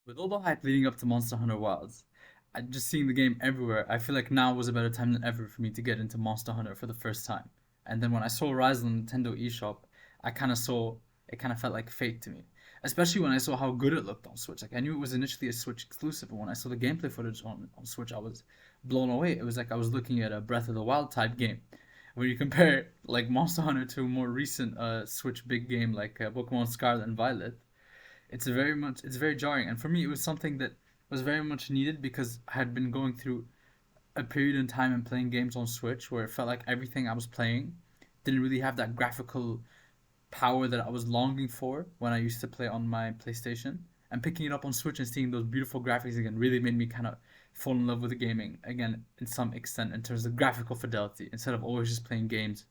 With all the hype leading up to Monster Hunter Wilds, I just seeing the game everywhere, I feel like now was a better time than ever for me to get into Monster Hunter for the first time. And then when I saw Rise on Nintendo eShop, I kind of saw it kind of felt like fate to me. Especially when I saw how good it looked on Switch. Like I knew it was initially a Switch exclusive, but when I saw the gameplay footage on Switch, I was blown away. It was like I was looking at a Breath of the Wild type game. When you compare like Monster Hunter to a more recent Switch big game like Pokemon Scarlet and Violet, it's very jarring, and for me it was something that was very much needed because I had been going through a period in time and playing games on Switch where it felt like everything I was playing didn't really have that graphical power that I was longing for when I used to play on my PlayStation. And picking it up on Switch and seeing those beautiful graphics again really made me kind of fall in love with the gaming again in some extent in terms of graphical fidelity instead of always just playing games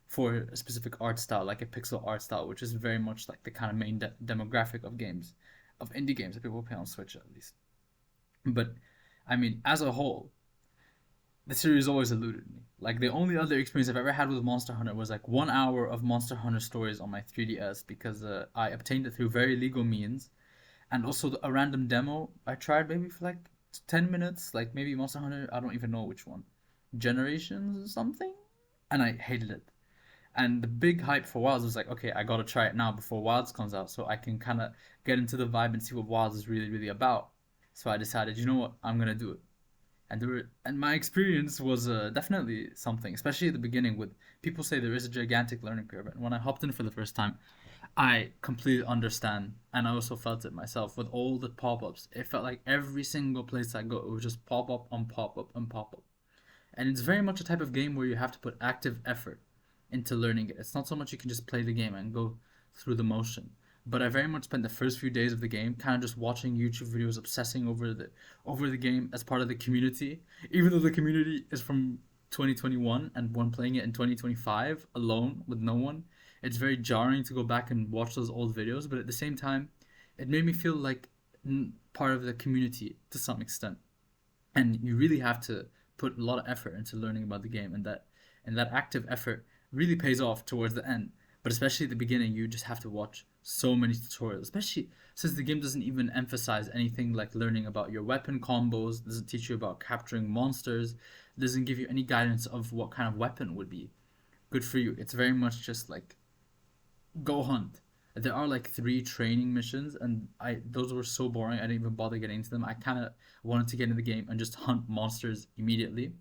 for a specific art style, like a pixel art style, which is very much like the kind of main demographic of games, of indie games that people play on Switch at least. But I mean, as a whole, the series always eluded me. Like the only other experience I've ever had with Monster Hunter was like 1 hour of Monster Hunter stories on my 3DS because I obtained it through very legal means, and also a random demo I tried maybe for like 10 minutes, like maybe Monster Hunter. I don't even know which one, Generations or something, and I hated it. And the big hype for Wilds was like, okay, I gotta try it now before Wilds comes out, so I can kind of get into the vibe and see what Wilds is really, really about. So I decided, you know what, I'm gonna do it. And my experience was definitely something, especially at the beginning. With people say there is a gigantic learning curve, and when I hopped in for the first time, I completely understand, and I also felt it myself with all the pop-ups. It felt like every single place I go, it would just pop up and pop up and pop up. And it's very much a type of game where you have to put active effort into learning it. It's not so much you can just play the game and go through the motion. But I very much spent the first few days of the game kind of just watching YouTube videos, obsessing over the game as part of the community. Even though the community is from 2021 and when playing it in 2025 alone with no one, it's very jarring to go back and watch those old videos. But at the same time, it made me feel like part of the community to some extent. And you really have to put a lot of effort into learning about the game, and that active effort really pays off towards the end. But especially at the beginning, you just have to watch so many tutorials, especially since the game doesn't even emphasize anything like learning about your weapon combos, doesn't teach you about capturing monsters, doesn't give you any guidance of what kind of weapon would be good for you. It's very much just like go hunt. There are like three training missions, and I those were so boring. I didn't even bother getting into them. I kind of wanted to get in the game and just hunt monsters immediately.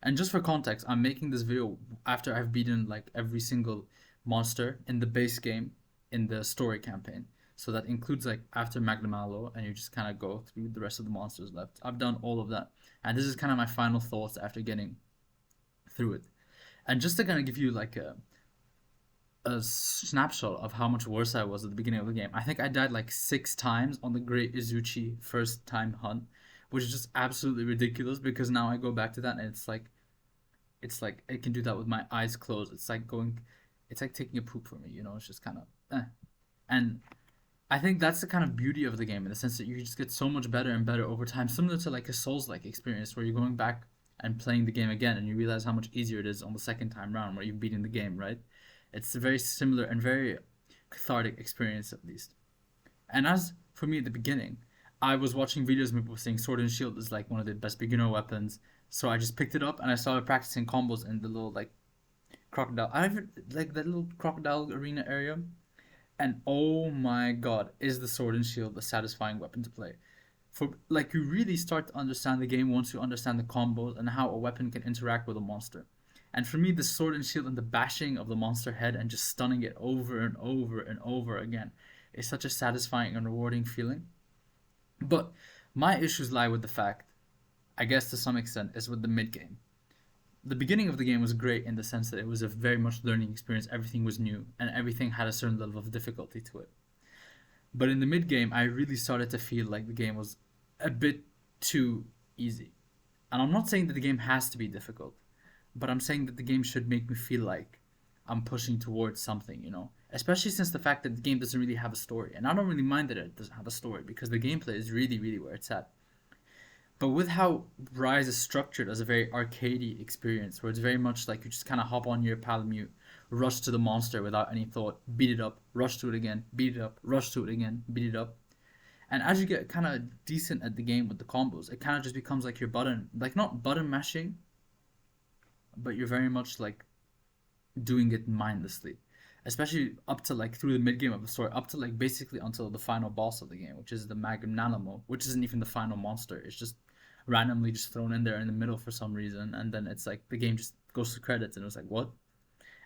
And just for context, I'm making this video after I've beaten like every single monster in the base game in the story campaign. So that includes like after Magnum Mallow, and you just kind of go through the rest of the monsters left. I've done all of that, and this is kind of my final thoughts after getting through it. And just to kind of give you like a snapshot of how much worse I was at the beginning of the game. I think I died like 6 times on the Great Izuchi first time hunt, which is just absolutely ridiculous because now I go back to that and it's like I can do that with my eyes closed. It's like taking a poop for me, you know. It's just kind of, and I think that's the kind of beauty of the game in the sense that you just get so much better and better over time, similar to like a Souls-like experience where you're going back and playing the game again and you realize how much easier it is on the second time round where you've beaten the game, right? It's a very similar and very cathartic experience at least. And as for me at the beginning, I was watching videos of people saying Sword and Shield is like one of the best beginner weapons. So I just picked it up and I started practicing combos in the little like crocodile. I have like that little crocodile arena area. And oh my god, is the Sword and Shield a satisfying weapon to play? For like you really start to understand the game once you understand the combos and how a weapon can interact with a monster. And for me, the Sword and Shield and the bashing of the monster head and just stunning it over and over and over again is such a satisfying and rewarding feeling. But my issues lie with the fact, I guess to some extent, is with the mid game. The beginning of the game was great in the sense that it was a very much learning experience. Everything was new and everything had a certain level of difficulty to it. But in the mid game, I really started to feel like the game was a bit too easy. And I'm not saying that the game has to be difficult, but I'm saying that the game should make me feel like I'm pushing towards something, you know? Especially since the fact that the game doesn't really have a story. And I don't really mind that it doesn't have a story because the gameplay is really, really where it's at. But with how Rise is structured as a very arcadey experience, where it's very much like you just kind of hop on your Palamute, rush to the monster without any thought, beat it up, rush to it again, beat it up, rush to it again, beat it up, And as you get kind of decent at the game with the combos, it kind of just becomes like your button, like not button mashing, but you're very much like doing it mindlessly, especially up to like through the mid game of the story, up to like basically until the final boss of the game, which is the Magnanimo, which isn't even the final monster. It's just randomly just thrown in there in the middle for some reason, and then it's like the game just goes to credits, and it was like what?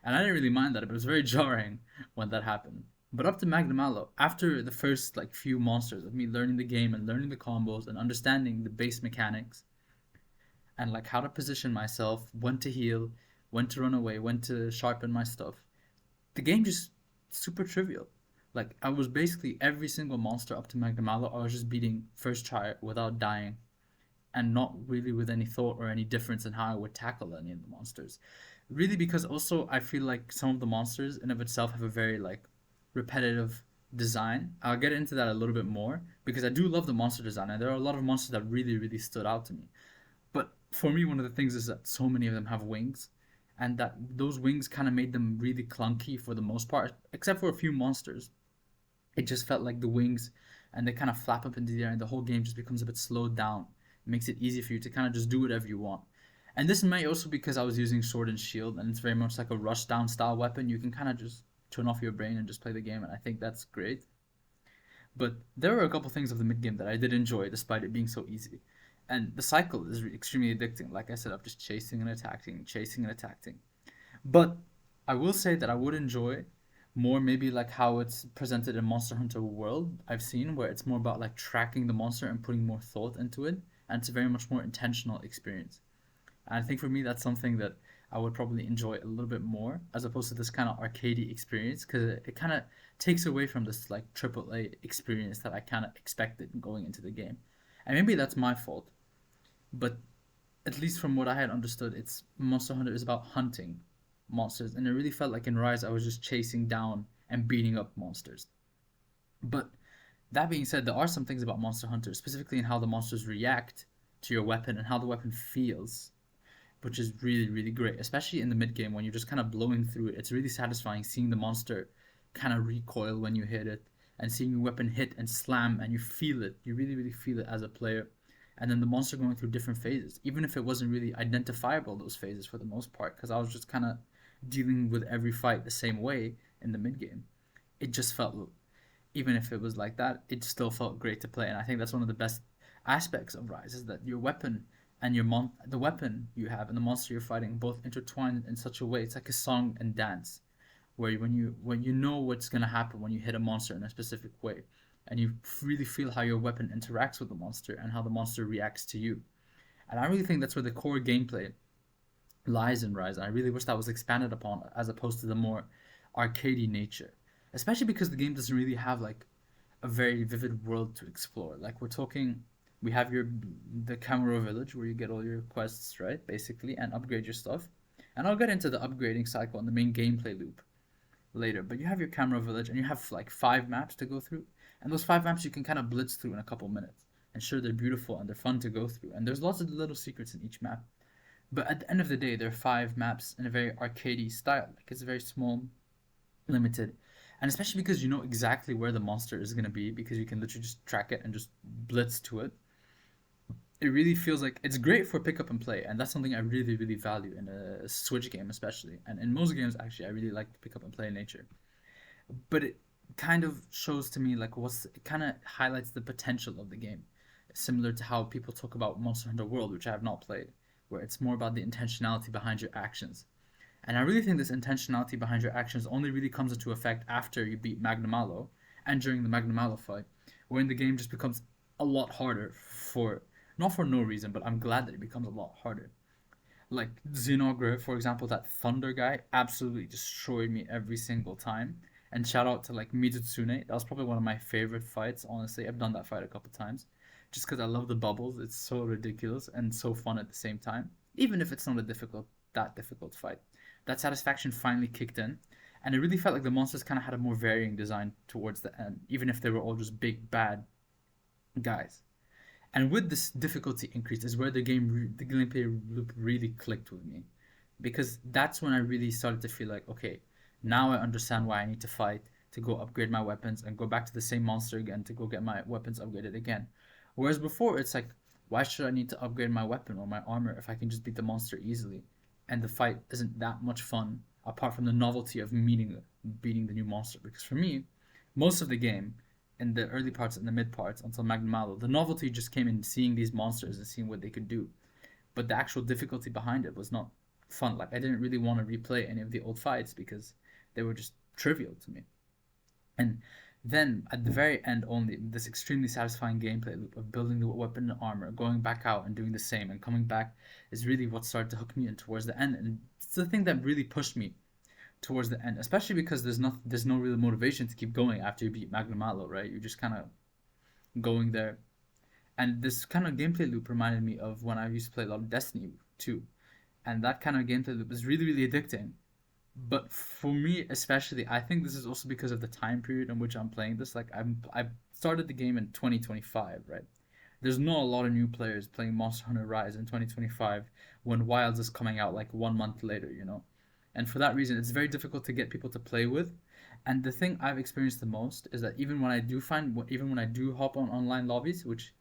And I didn't really mind that, but it was very jarring when that happened. But up to Magnamalo, after the first like few monsters of me learning the game and learning the combos and understanding the base mechanics and like how to position myself, when to heal, when to run away, when to sharpen my stuff, the game just super trivial. Like I was basically every single monster up to Magnamalo, I was just beating first try without dying, and not really with any thought or any difference in how I would tackle any of the monsters. Really, because also I feel like some of the monsters in of itself have a very like repetitive design. I'll get into that a little bit more because I do love the monster design, and there are a lot of monsters that really stood out to me. But for me, one of the things is that so many of them have wings, and that those wings kind of made them really clunky for the most part, except for a few monsters. It just felt like the wings, and they kind of flap up into the air, and the whole game just becomes a bit slowed down. It makes it easy for you to kind of just do whatever you want. And this may also because I was using sword and shield, and it's very much like a rush down style weapon. You can kind of just turn off your brain and just play the game, and I think that's great. But there were a couple things of the mid game that I did enjoy, despite it being so easy. And the cycle is extremely addicting. Like I said, of just chasing and attacking, chasing and attacking. But I will say that I would enjoy more maybe like how it's presented in Monster Hunter World. I've seen where it's more about like tracking the monster and putting more thought into it, and it's a very much more intentional experience. And I think for me, that's something that I would probably enjoy a little bit more as opposed to this kind of arcadey experience because it kind of takes away from this like AAA experience that I kind of expected going into the game. And maybe that's my fault, but at least from what I had understood, it's Monster Hunter is about hunting monsters, and it really felt like in Rise I was just chasing down and beating up monsters. But that being said, there are some things about Monster Hunter, specifically in how the monsters react to your weapon and how the weapon feels, which is really great, especially in the mid game when you're just kind of blowing through it. It's really satisfying seeing the monster kind of recoil when you hit it, and seeing your weapon hit and slam, and you feel it. You really feel it as a player. And then the monster going through different phases, even if it wasn't really identifiable those phases for the most part, because I was just kind of dealing with every fight the same way in the mid game. It just felt, even if it was like that, it still felt great to play, and I think that's one of the best aspects of Rise is that your weapon and the weapon you have and the monster you're fighting both intertwine in such a way. It's like a song and dance, where when you know what's gonna happen when you hit a monster in a specific way, and you really feel how your weapon interacts with the monster and how the monster reacts to you. And I really think that's where the core gameplay lies in Rise. And I really wish that was expanded upon as opposed to the more arcadey nature, especially because the game doesn't really have like a very vivid world to explore. Like we're talking, we have the Camaro Village where you get all your quests, right, basically, and upgrade your stuff. And I'll get into the upgrading cycle and the main gameplay loop later. But you have your Camaro Village, and you have like 5 maps to go through, and those 5 maps you can kind of blitz through in a couple minutes. And sure, they're beautiful and they're fun to go through, and there's lots of little secrets in each map. But at the end of the day, there are 5 maps in a very arcadey style. Like it's very small, limited, and especially because you know exactly where the monster is gonna be because you can literally just track it and just blitz to it. It really feels like it's great for pick up and play, and that's something I really value in a Switch game, especially, and in most games actually. I really like the pick up and play nature, but it kind of shows to me like it kind of highlights the potential of the game, similar to how people talk about Monster Hunter World, which I have not played, where it's more about the intentionality behind your actions. And I really think this intentionality behind your actions only really comes into effect after you beat Magnamalo and during the Magnamalo fight, when the game just becomes a lot harder for not for no reason, but I'm glad that it becomes a lot harder. Like Xenogre, for example, that Thunder guy absolutely destroyed me every single time. And shout out to like Mizutsune. That was probably one of my favorite fights, honestly. I've done that fight a couple times. Just because I love the bubbles. It's so ridiculous and so fun at the same time. Even if it's not that difficult fight. That satisfaction finally kicked in. And it really felt like the monsters kind of had a more varying design towards the end, even if they were all just big bad guys. And with this difficulty increase is where the gameplay loop really clicked with me, because that's when I really started to feel like, okay, now I understand why I need to fight. to go upgrade my weapons and go back to the same monster again to go get my weapons upgraded again. Whereas before, it's like, why should I need to upgrade my weapon or my armor if I can just beat the monster easily? And the fight isn't that much fun apart from the novelty of beating the new monster. Because for me, most of the game, in the early parts and the mid parts until Magnum Malo, the novelty just came in seeing these monsters and seeing what they could do. But the actual difficulty behind it was not fun. Like, I didn't really want to replay any of the old fights because they were just trivial to me. And then at the very end, only this extremely satisfying gameplay loop of building the weapon and armor, going back out and doing the same, and coming back is really what started to hook me in towards the end. And it's the thing that really pushed me towards the end, especially because there's no real motivation to keep going after you beat Magnum Malo, right? You're just kind of going there. And this kind of gameplay loop reminded me of when I used to play a lot of Destiny 2. And that kind of gameplay loop is really, really addicting. But for me especially, I think this is also because of the time period in which I'm playing this. Like, I started the game in 2025, right? There's not a lot of new players playing Monster Hunter Rise in 2025 when Wilds is coming out like 1 month later, you know? And for that reason, it's very difficult to get people to play with. And the thing I've experienced the most is that even when I do hop on online lobbies, which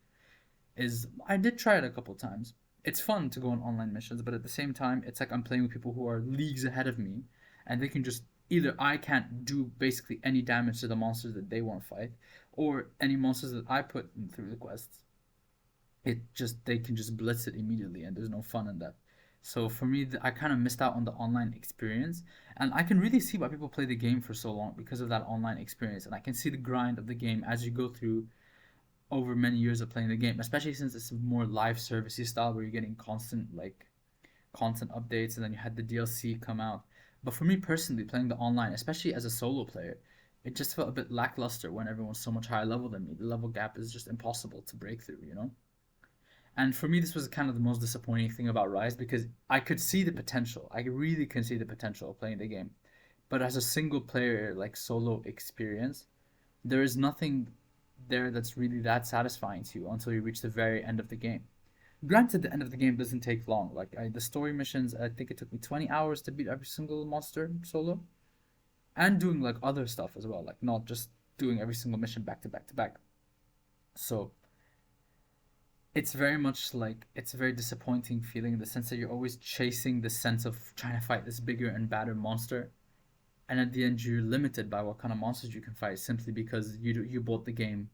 is, I did try it a couple times. It's fun to go on online missions, but at the same time, it's like I'm playing with people who are leagues ahead of me, and they can just either I can't do basically any damage to the monsters that they want to fight, or any monsters that I put through the quests. They can just blitz it immediately, and there's no fun in that. So for me, I kind of missed out on the online experience, and I can really see why people play the game for so long because of that online experience, and I can see the grind of the game as you go through over many years of playing the game, especially since it's a more live servicey style where you're getting constant like content updates and then you had the DLC come out. But for me personally, playing the online, especially as a solo player, it just felt a bit lackluster when everyone's so much higher level than me. The level gap is just impossible to break through, you know? And for me, this was kind of the most disappointing thing about Rise because I could see the potential. I really can see the potential of playing the game. But as a single player, like solo experience, there is nothing there that's really that satisfying to you until you reach the very end of the game. Granted, the end of the game doesn't take long. Like the story missions, I think it took me 20 hours to beat every single monster solo, and doing like other stuff as well, like not just doing every single mission back to back to back. So it's very much like it's a very disappointing feeling in the sense that you're always chasing the sense of trying to fight this bigger and badder monster, and at the end you're limited by what kind of monsters you can fight simply because you bought the game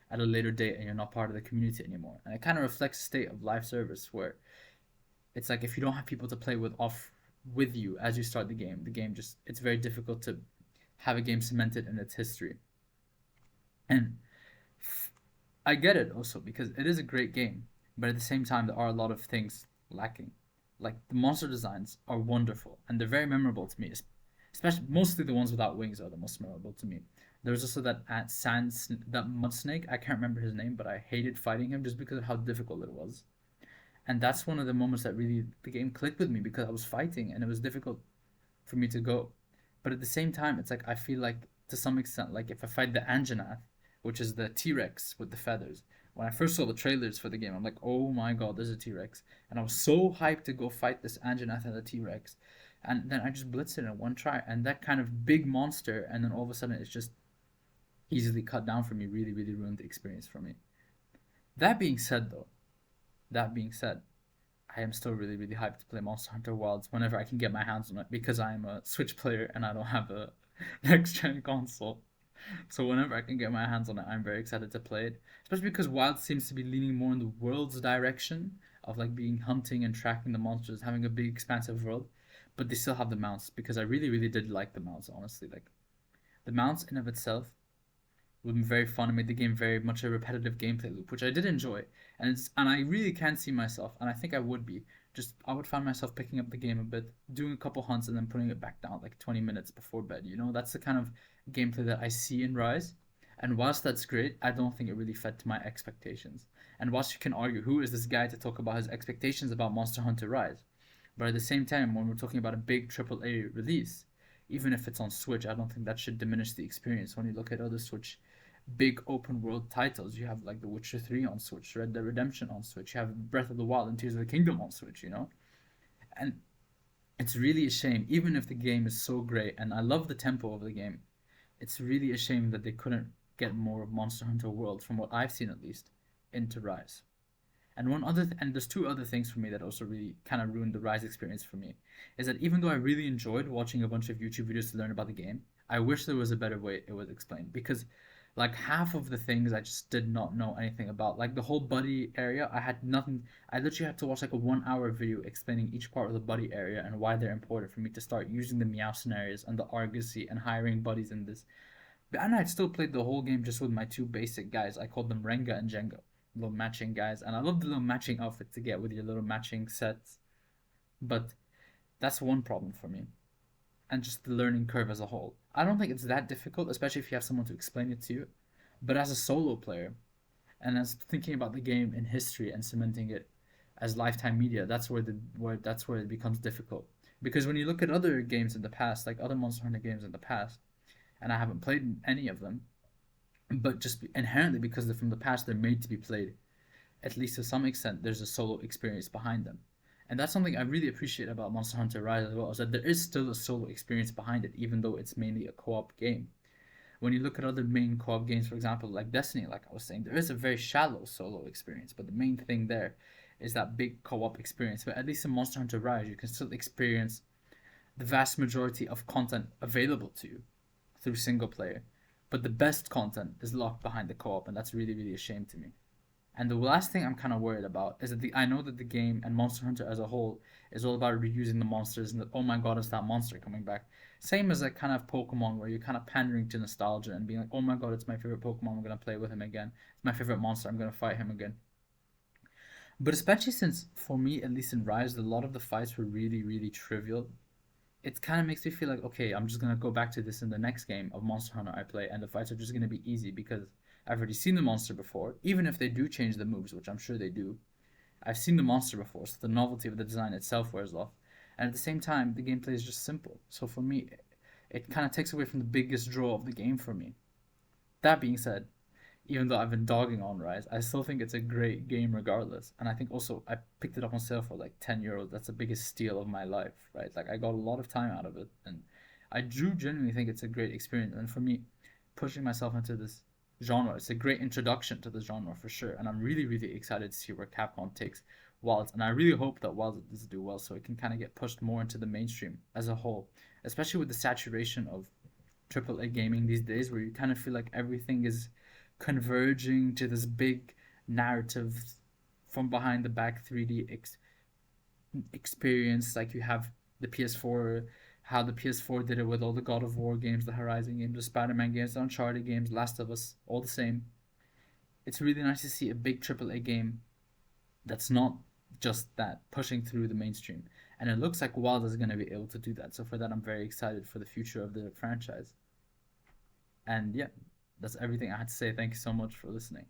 at a later date and you're not part of the community anymore. And it kind of reflects the state of live service where it's like if you don't have people to play with you as you start the game just it's very difficult to have a game cemented in its history. And I get it also because it is a great game, but at the same time there are a lot of things lacking. Like the monster designs are wonderful and they're very memorable to me, especially mostly the ones without wings are the most memorable to me. There was also that mud snake. I can't remember his name, but I hated fighting him just because of how difficult it was. And that's one of the moments that really the game clicked with me because I was fighting and it was difficult for me to go. But at the same time, it's like I feel like to some extent, like if I fight the Anjanath, which is the T Rex with the feathers. When I first saw the trailers for the game, I'm like, oh my god, there's a T Rex. And I was so hyped to go fight this Anjanath and the T Rex. And then I just blitzed it in one try. And that kind of big monster, and then all of a sudden it's just easily cut down for me, really, really ruined the experience for me. That being said, though, that being said, I am still really, really hyped to play Monster Hunter Wilds whenever I can get my hands on it because I am a Switch player and I don't have a next gen console. So whenever I can get my hands on it, I'm very excited to play it. Especially because Wild seems to be leaning more in the world's direction of like being hunting and tracking the monsters, having a big expansive world. But they still have the mounts because I really, really did like the mounts, honestly. Like the mounts in of itself would be very fun and made the game very much a repetitive gameplay loop, which I did enjoy. And I really can see myself, and I think I would be. Just I would find myself picking up the game a bit, doing a couple hunts, and then putting it back down like 20 minutes before bed. You know, that's the kind of gameplay that I see in Rise. And whilst that's great, I don't think it really fed to my expectations. And whilst you can argue who is this guy to talk about his expectations about Monster Hunter Rise, but at the same time, when we're talking about a big AAA release, even if it's on Switch, I don't think that should diminish the experience. When you look at other Switch big open world titles, you have like The Witcher 3 on Switch, Red Dead Redemption on Switch, you have Breath of the Wild and Tears of the Kingdom on Switch, you know? And it's really a shame, even if the game is so great, and I love the tempo of the game, It's really a shame that they couldn't get more of Monster Hunter World, from what I've seen at least, into Rise. And and there's two other things for me that also really kind of ruined the Rise experience for me, is that even though I really enjoyed watching a bunch of YouTube videos to learn about the game, I wish there was a better way it was explained, because like half of the things I just did not know anything about. Like the whole buddy area, I had nothing. I literally had to watch like a 1 hour video explaining each part of the buddy area and why they're important for me to start using the Meow scenarios and the Argosy and hiring buddies in this. And I'd still played the whole game just with my two basic guys. I called them Renga and Jenga, little matching guys. And I love the little matching outfit to get with your little matching sets. But that's one problem for me. And just the learning curve as a whole. I don't think it's that difficult, especially if you have someone to explain it to you. But as a solo player, and as thinking about the game in history and cementing it as lifetime media, that's where it becomes difficult. Because when you look at other games in the past, like other Monster Hunter games in the past, and I haven't played any of them, but just inherently because they're from the past, they're made to be played. At least to some extent, there's a solo experience behind them. And that's something I really appreciate about Monster Hunter Rise as well, is that there is still a solo experience behind it, even though it's mainly a co-op game. When you look at other main co-op games, for example, like Destiny, like I was saying, there is a very shallow solo experience, but the main thing there is that big co-op experience. But at least in Monster Hunter Rise, you can still experience the vast majority of content available to you through single player. But the best content is locked behind the co-op, and that's really, really a shame to me. And the last thing I'm kind of worried about is that I know that the game and Monster Hunter as a whole is all about reusing the monsters and that, oh my god, it's that monster coming back. Same as like kind of Pokemon, where you're kind of pandering to nostalgia and being like, oh my god, it's my favorite Pokemon, I'm gonna play with him again. It's my favorite monster, I'm gonna fight him again. But especially since, for me, at least in Rise, a lot of the fights were really, really trivial. It kind of makes me feel like, okay, I'm just gonna go back to this in the next game of Monster Hunter I play, and the fights are just gonna be easy because I've already seen the monster before. Even if they do change the moves, which I'm sure they do, I've seen the monster before, so the novelty of the design itself wears off. And at the same time, the gameplay is just simple. So for me, it kind of takes away from the biggest draw of the game for me. That being said, even though I've been dogging on Rise, I still think it's a great game regardless. And I think also I picked it up on sale for like €10. That's the biggest steal of my life, right? Like I got a lot of time out of it, and I do genuinely think it's a great experience. And for me, pushing myself into this genre, it's a great introduction to the genre for sure. And I'm really, really excited to see where Capcom takes Wilds. And I really hope that Wilds does do well, so it can kind of get pushed more into the mainstream as a whole, especially with the saturation of AAA gaming these days, where you kind of feel like everything is converging to this big narrative from behind the back 3D experience. Like you have the PS4, how the PS4 did it with all the God of War games, the Horizon games, the Spider-Man games, the Uncharted games, Last of Us, all the same. It's really nice to see a big AAA game that's not just that, pushing through the mainstream. And it looks like Wild is going to be able to do that. So for that, I'm very excited for the future of the franchise. And yeah, that's everything I had to say. Thank you so much for listening.